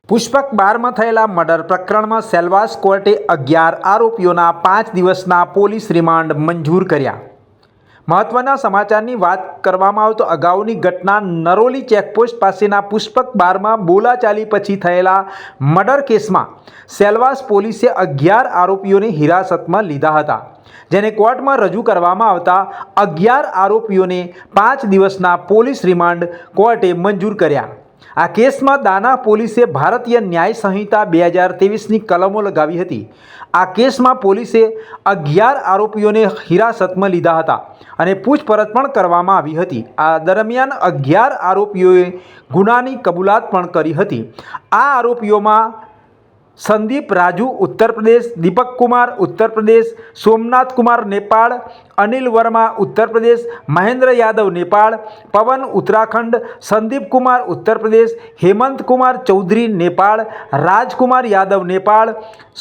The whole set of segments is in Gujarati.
પુષ્પક બારમાં થયેલા મર્ડર પ્રકરણમાં સેલવાસ કોર્ટે 11 આરોપીઓના 5 દિવસના પોલીસ રિમાન્ડ મંજૂર કર્યા। મહત્વના સમાચારની વાત કરવામાં આવે તો અગાઉની ઘટના નરોલી ચેકપોસ્ટ પાસેના પુષ્પક બારમાં બોલાચાલી પછી થયેલા મર્ડર કેસમાં સેલવાસ પોલીસે 11 આરોપીઓને હિરાસતમાં લીધા હતા, જેને કોર્ટમાં રજૂ કરવામાં આવતા 11 આરોપીઓને 5 દિવસના પોલીસ રિમાન્ડ કોર્ટે મંજૂર કર્યા। આ કેસમાં દાના પોલીસે ભારતીય ન્યાય સંહિતા 2023ની કલમો લગાવી હતી। આ કેસમાં પોલીસે 11 આરોપીઓને હિરાસતમાં લીધા હતા અને પૂછપરછ પણ કરવામાં આવી હતી। આ દરમિયાન 11 આરોપીઓએ ગુનાની કબૂલાત પણ કરી હતી। આ આરોપીઓમાં संदीप राजू उत्तर प्रदेश, दीपक कुमार उत्तर प्रदेश, सोमनाथ कुमार नेपाल, अनिल वर्मा उत्तर प्रदेश, महेंद्र यादव नेपाल, पवन उत्तराखंड, संदीप कुमार उत्तर प्रदेश, हेमंत कुमार चौधरी नेपाल, राजकुमार यादव नेपाल,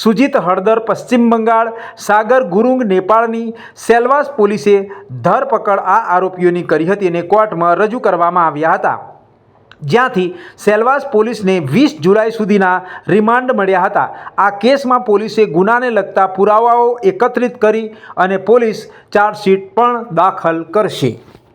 सुजीत हरदर पश्चिम बंगाल, सागर गुरुंग नेपाळनी सेलवास पोलीसे धरपकड़ आ आरोपीओनी करी हती અને કોર્ટમાં રજૂ કરવામાં આવ્યા હતા, જ્યાંથી સેલવાસ પોલીસને 20 જુલાઈ સુધીના રિમાન્ડ મળ્યા હતા। આ કેસમાં પોલીસે ગુનાને લગતા પુરાવાઓ એકત્રિત કરી અને પોલીસ ચાર્જશીટ પણ દાખલ કરશે।